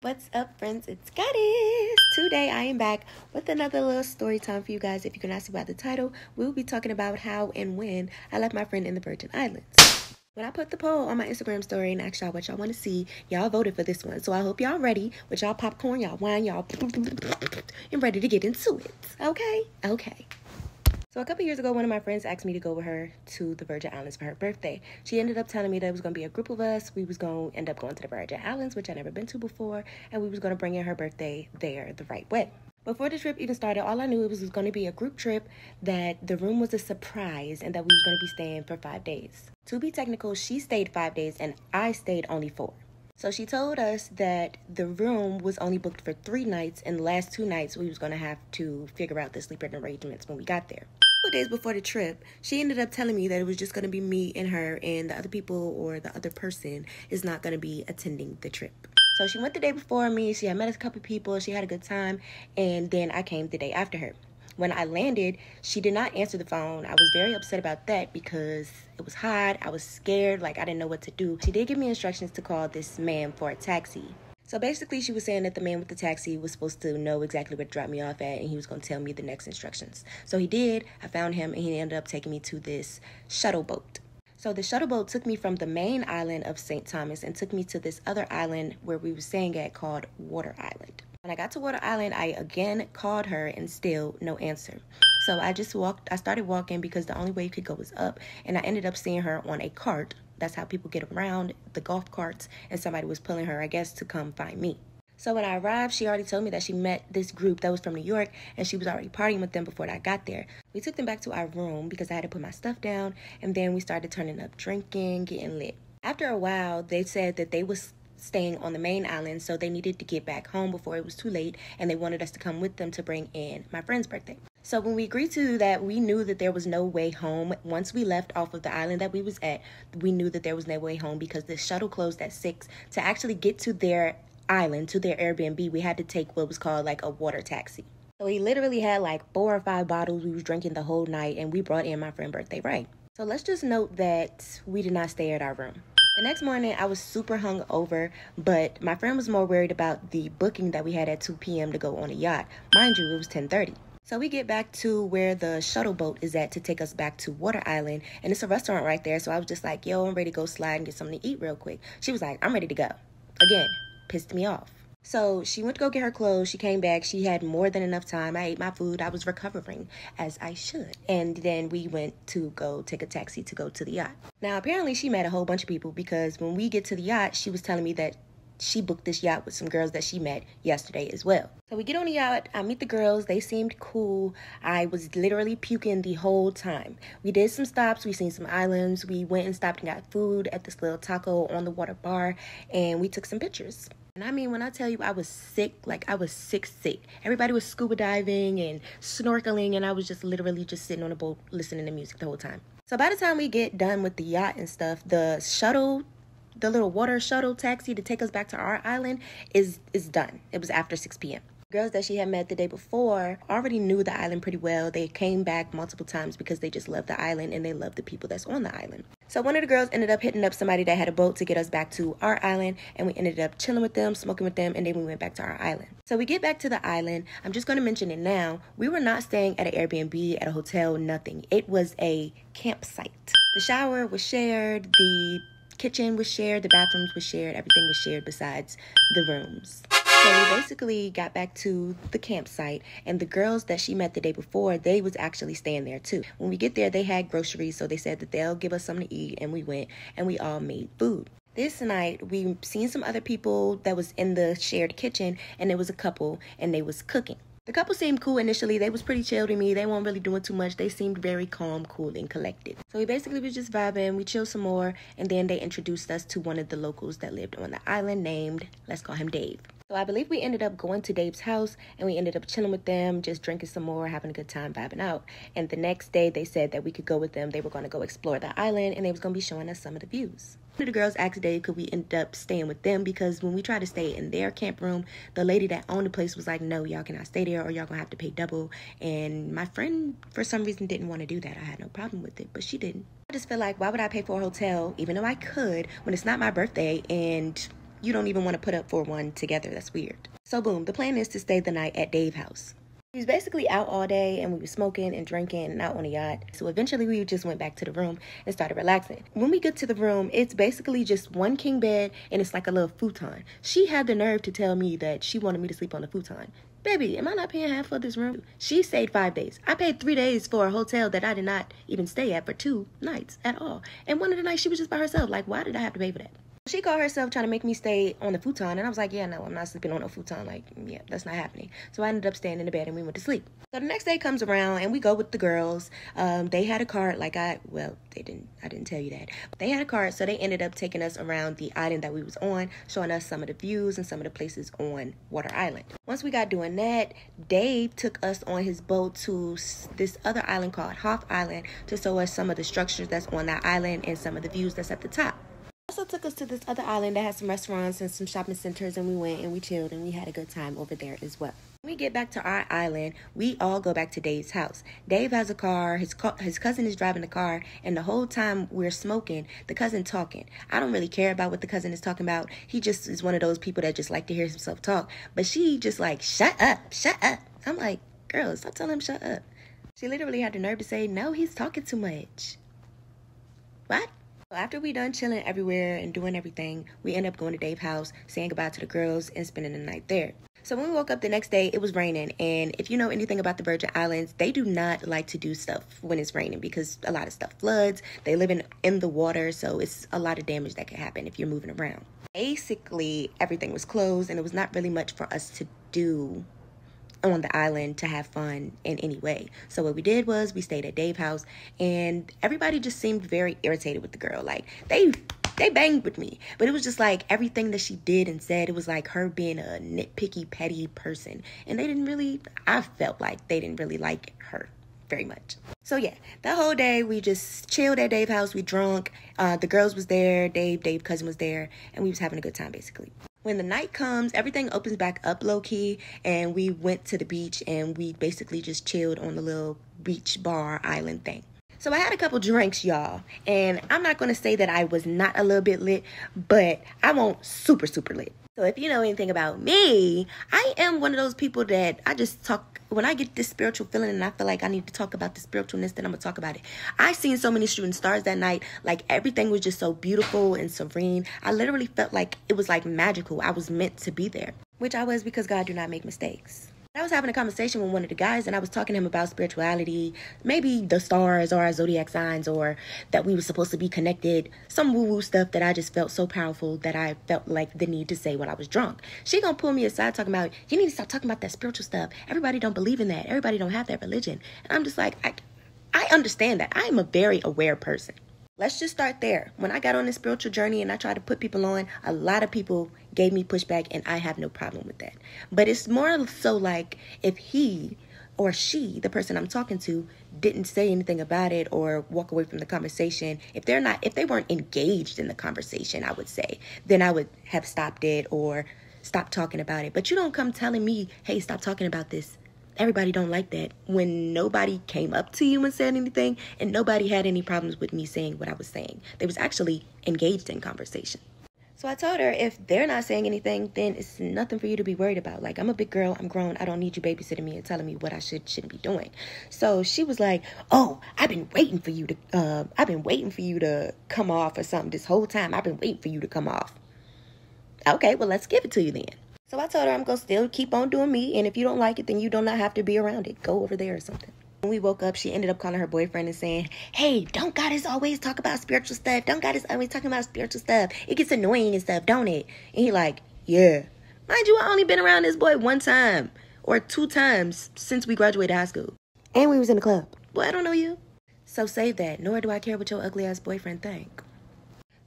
What's up, friends? It's Goddess. Today I am back with another little story time for you guys. If you cannot see by the title, we'll be talking about how and when I left my friend in the Virgin Islands. When I put the poll on my Instagram story and asked y'all what y'all want to see, y'all voted for this one. So I hope y'all ready with y'all popcorn, y'all wine, y'all and ready to get into it. Okay. So a couple years ago, one of my friends asked me to go with her to the Virgin Islands for her birthday. She ended up telling me that it was going to be a group of us. We was going to end up going to the Virgin Islands, which I'd never been to before, and we was going to bring in her birthday there the right way. Before the trip even started, all I knew it was going to be a group trip, that the room was a surprise, and that we was going to be staying for 5 days. To be technical, she stayed 5 days, and I stayed only 4. So she told us that the room was only booked for 3 nights, and the last 2 nights we was going to have to figure out the sleeping arrangements when we got there. 2 days before the trip, she ended up telling me that it was just going to be me and her, and the other people or the other person is not going to be attending the trip. So she went the day before me. She had met a couple people. She had a good time, and then I came the day after her. When I landed, she did not answer the phone. I was very upset about that because it was hot. I was scared, like I didn't know what to do. She did give me instructions to call this man for a taxi. So basically, she was saying that the man with the taxi was supposed to know exactly where to drop me off at, and he was going to tell me the next instructions. So he did. I found him, and he ended up taking me to this shuttle boat. So the shuttle boat took me from the main island of St. Thomas and took me to this other island where we were staying at called Water Island. When I got to Water Island, I again called her and still no answer. So I started walking because the only way you could go was up, and I ended up seeing her on a cart. That's how people get around, the golf carts, and somebody was pulling her, I guess, to come find me. So when I arrived, she already told me that she met this group that was from New York, and she was already partying with them before I got there. We took them back to our room because I had to put my stuff down, and then we started turning up drinking, getting lit. After a while, they said that they was staying on the main island, so they needed to get back home before it was too late, and they wanted us to come with them to bring in my friend's birthday. So when we agreed to do that, we knew that there was no way home. Once we left off of the island that we was at, we knew that there was no way home because the shuttle closed at 6. To actually get to their island, to their Airbnb, we had to take what was called like a water taxi. So he literally had like 4 or 5 bottles. We was drinking the whole night, and we brought in my friend's birthday right. So let's just note that we did not stay at our room. The next morning, I was super hungover, but my friend was more worried about the booking that we had at 2 p.m. to go on a yacht. Mind you, it was 10:30. So we get back to where the shuttle boat is at to take us back to Water Island, and it's a restaurant right there. So I was just like, yo, I'm ready to go slide and get something to eat real quick. She was like, I'm ready to go. Again, pissed me off. So she went to go get her clothes. She came back. She had more than enough time. I ate my food. I was recovering, as I should. And then we went to go take a taxi to go to the yacht. Now, apparently she met a whole bunch of people because when we get to the yacht, she was telling me that she booked this yacht with some girls that she met yesterday as well. So we get on the yacht. I meet the girls. They seemed cool. I was literally puking the whole time. We did some stops. We seen some islands. We went and stopped and got food at this little taco on the water bar, and we took some pictures. And I mean, when I tell you I was sick, like I was sick. Everybody was scuba diving and snorkeling, and I was just literally just sitting on a boat listening to music the whole time. So by the time we get done with the yacht and stuff, the shuttle, the little water shuttle taxi to take us back to our island is done. It was after 6 p.m. Girls that she had met the day before already knew the island pretty well. They came back multiple times because they just love the island and they love the people that's on the island. So one of the girls ended up hitting up somebody that had a boat to get us back to our island, and we ended up chilling with them, smoking with them, and then we went back to our island. So we get back to the island. I'm just going to mention it now. We were not staying at an Airbnb, at a hotel, nothing. It was a campsite. The shower was shared, the kitchen was shared, the bathrooms was shared, everything was shared besides the rooms. So we basically got back to the campsite, and the girls that she met the day before, they was actually staying there too. When we get there, they had groceries, so they said that they'll give us something to eat, and we went and we all made food. This night, we seen some other people that was in the shared kitchen, and it was a couple, and they was cooking. The couple seemed cool initially. They was pretty chill to me. They weren't really doing too much. They seemed very calm, cool, and collected. So we basically was just vibing. We chilled some more, and then they introduced us to one of the locals that lived on the island named, let's call him Dave. So I believe we ended up going to Dave's house, and we ended up chilling with them, just drinking some more, having a good time, vibing out. And the next day, they said that we could go with them. They were going to go explore the island, and they was going to be showing us some of the views. One of the girls asked Dave could we end up staying with them, because when we tried to stay in their camp room, the lady that owned the place was like, no, y'all cannot stay there, or y'all gonna have to pay double. And my friend, for some reason, didn't want to do that. I had no problem with it, but she didn't. I just feel like, why would I pay for a hotel, even though I could, when it's not my birthday, and you don't even want to put up for one together. That's weird. So boom, the plan is to stay the night at Dave's house. He was basically out all day, and we were smoking and drinking and out on the yacht. So eventually we just went back to the room and started relaxing. When we get to the room, it's basically just one king bed, and it's like a little futon. She had the nerve to tell me that she wanted me to sleep on the futon. Baby, am I not paying half for this room? She stayed 5 days. I paid 3 days for a hotel that I did not even stay at for 2 nights at all. And one of the nights she was just by herself. Like, why did I have to pay for that? She called herself trying to make me stay on the futon, and I was like, yeah, no, I'm not sleeping on a futon. Like, yeah, that's not happening. So I ended up staying in the bed, and we went to sleep. So the next day comes around, and we go with the girls. They had a card, they didn't. I didn't tell you that. They had a card, so they ended up taking us around the island that we was on, showing us some of the views and some of the places on Water Island. Once we got doing that, Dave took us on his boat to this other island called H.I.G.H Island to show us some of the structures that's on that island and some of the views that's at the top. Also took us to this other island that had some restaurants and some shopping centers, and we went and we chilled and we had a good time over there as well. When we get back to our island, we all go back to Dave's house. Dave has a car, his cousin is driving the car, and the whole time we're smoking, the cousin talking. I don't really care about what the cousin is talking about. He just is one of those people that just like to hear himself talk. But she just like, shut up, shut up. I'm like, girl, stop telling him shut up. She literally had the nerve to say, no, he's talking too much. What? After we done chilling everywhere and doing everything, we end up going to Dave's house, saying goodbye to the girls, and spending the night there. So when we woke up the next day, it was raining. And if you know anything about the Virgin Islands, they do not like to do stuff when it's raining because a lot of stuff floods. They live in the water, so it's a lot of damage that can happen if you're moving around. Basically, everything was closed, and it was not really much for us to do on the island to have fun in any way. So what we did was we stayed at Dave's house, and everybody just seemed very irritated with the girl. Like, they banged with me, but it was just like everything that she did and said, it was like her being a nitpicky, petty person. And I felt like they didn't really like her very much. So yeah, that whole day we just chilled at Dave's house. We drunk. The girls was there. Dave's cousin was there, and we was having a good time basically. When the night comes, everything opens back up low-key, and we went to the beach, and we basically just chilled on the little beach bar island thing. So I had a couple drinks, y'all, and I'm not going to say that I was not a little bit lit, but I won't super, super lit. So if you know anything about me, I am one of those people that I just talk, when I get this spiritual feeling and I feel like I need to talk about the spiritualness, then I'm going to talk about it. I seen so many shooting stars that night. Like, everything was just so beautiful and serene. I literally felt like it was like magical. I was meant to be there, which I was, because God do not make mistakes. I was having a conversation with one of the guys, and I was talking to him about spirituality, maybe the stars or our zodiac signs, or that we were supposed to be connected, some woo-woo stuff that I just felt so powerful that I felt like the need to say when I was drunk. She gonna pull me aside talking about, you need to stop talking about that spiritual stuff. Everybody don't believe in that. Everybody don't have that religion. And I'm just like, I understand that. I am a very aware person. Let's just start there. When I got on this spiritual journey and I tried to put people on, a lot of people gave me pushback, and I have no problem with that. But it's more so like if he or she, the person I'm talking to, didn't say anything about it or walk away from the conversation, if they weren't engaged in the conversation, I would say, then I would have stopped it or stopped talking about it. But you don't come telling me, hey, stop talking about this. Everybody don't like that, when nobody came up to you and said anything, and nobody had any problems with me saying what I was saying. They was actually engaged in conversation. So I told her, if they're not saying anything, then it's nothing for you to be worried about. Like, I'm a big girl, I'm grown, I don't need you babysitting me and telling me what I shouldn't be doing. So she was like, oh, I've been waiting for you to come off or something this whole time. I've been waiting for you to come off. Okay, well, let's give it to you then. So I told her I'm going to still keep on doing me, and if you don't like it, then you do not have to be around it. Go over there or something. When we woke up, she ended up calling her boyfriend and saying, hey, don't goddess always talk about spiritual stuff. Don't goddess always talking about spiritual stuff. It gets annoying and stuff, don't it? And he like, yeah. Mind you, I only been around this boy 1 time or 2 times since we graduated high school. And we was in the club. Boy, I don't know you. So save that. Nor do I care what your ugly ass boyfriend think.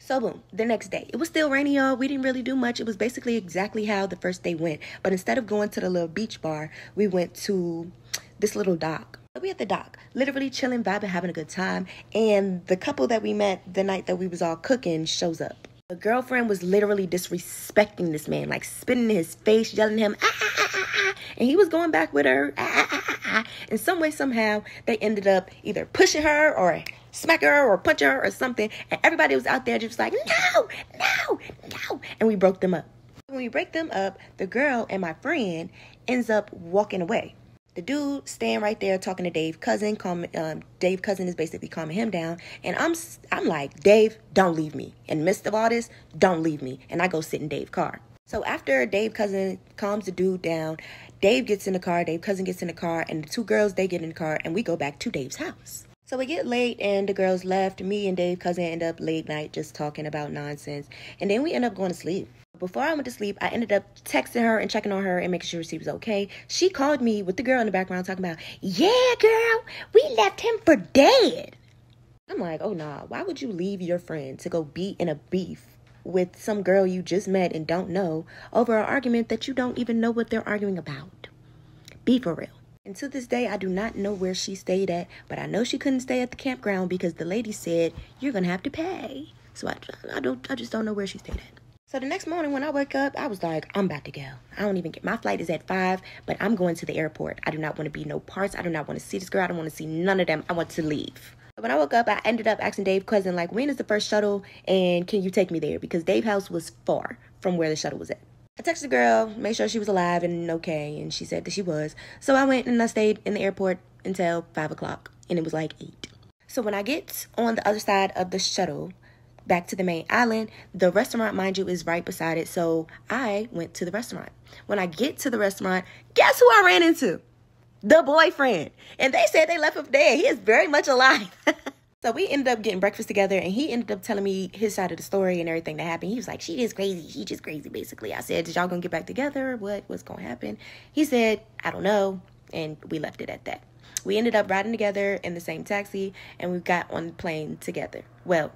So boom, the next day. It was still rainy, y'all. We didn't really do much. It was basically exactly how the first day went. But instead of going to the little beach bar, we went to this little dock. We at the dock, literally chilling, vibing, having a good time. And the couple that we met the night that we was all cooking shows up. The girlfriend was literally disrespecting this man, like spitting in his face, yelling at him, ah, ah, ah, ah, ah. And he was going back with her, ah, ah, ah, ah, ah. And some way, somehow, they ended up either pushing her or smack her or punch her or something. And everybody was out there just like, no, no, no. And we broke them up. When we break them up, the girl and my friend ends up walking away. The dude staying right there talking to Dave's cousin. Dave's cousin is basically calming him down. And I'm like, Dave, don't leave me. In the midst of all this, don't leave me. And I go sit in Dave's car. So after Dave's cousin calms the dude down, Dave gets in the car, Dave's cousin gets in the car, and the two girls, they get in the car, and we go back to Dave's house. So we get late, and the girls left. Me and Dave's cousin end up late night just talking about nonsense. And then we end up going to sleep. Before I went to sleep, I ended up texting her and checking on her and making sure she was okay. She called me with the girl in the background talking about, yeah, girl, we left him for dead. I'm like, oh, nah, why would you leave your friend to go be in a beef with some girl you just met and don't know over an argument that you don't even know what they're arguing about? Be for real. And to this day, I do not know where she stayed at, but I know she couldn't stay at the campground because the lady said, you're going to have to pay. So I just don't know where she stayed at. So the next morning when I wake up, I was like, I'm about to go. I don't even get, my flight is at 5, but I'm going to the airport. I do not want to be no parts. I do not want to see this girl. I don't want to see none of them. I want to leave. When I woke up, I ended up asking Dave's cousin, like, when is the first shuttle and can you take me there? Because Dave's house was far from where the shuttle was at. I texted the girl, made sure she was alive and okay, and she said that she was. So I went and I stayed in the airport until 5 o'clock, and it was like 8. So when I get on the other side of the shuttle, back to the main island, the restaurant, mind you, is right beside it. So I went to the restaurant. When I get to the restaurant, guess who I ran into? The boyfriend. And they said they left him dead. He is very much alive. So we ended up getting breakfast together, and he ended up telling me his side of the story and everything that happened. He was like, she just crazy. She just crazy, basically. I said, did y'all gonna get back together? What's gonna happen? He said, I don't know. And we left it at that. We ended up riding together in the same taxi, and we got on the plane together. Well,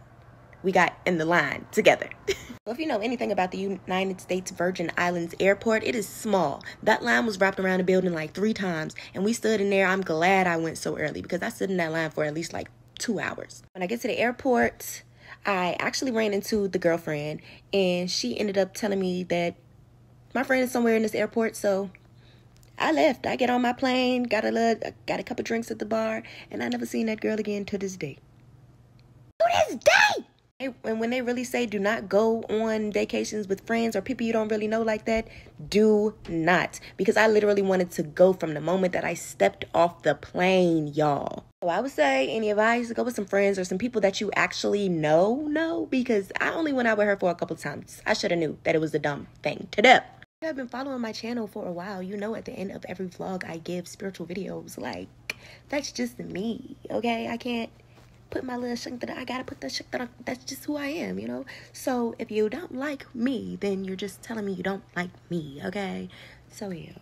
we got in the line together. Well, if you know anything about the United States Virgin Islands airport, it is small. That line was wrapped around the building like 3 times, and we stood in there. I'm glad I went so early because I stood in that line for at least like 2 hours. When I get to the airport, I actually ran into the girlfriend, and she ended up telling me that my friend is somewhere in this airport, so I left. I get on my plane, got a couple drinks at the bar, and I never seen that girl again to this day. To this day! And when they really say do not go on vacations with friends or people you don't really know like that, do not. Because I literally wanted to go from the moment that I stepped off the plane, y'all. So I would say any advice, go with some friends or some people that you actually know, because I only went out with her for a couple times. I should have knew that it was a dumb thing to do. If you have been following my channel for a while, you know at the end of every vlog I give spiritual videos. Like, that's just me, okay? I can't put my little shit that I gotta put that shit that that's just who I am, you know? So if you don't like me, then you're just telling me you don't like me, okay? So yeah,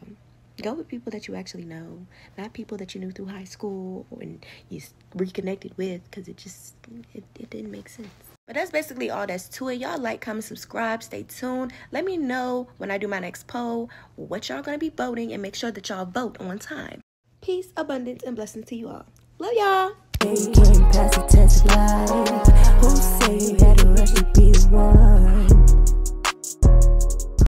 go with people that you actually know, not people that you knew through high school and you reconnected with, because it didn't make sense. But that's basically all that's to it. Y'all like, comment, subscribe, stay tuned. Let me know when I do my next poll what y'all gonna be voting, and make sure that y'all vote on time. Peace, abundance, and blessings to you all. Love y'all. Getting past the test light.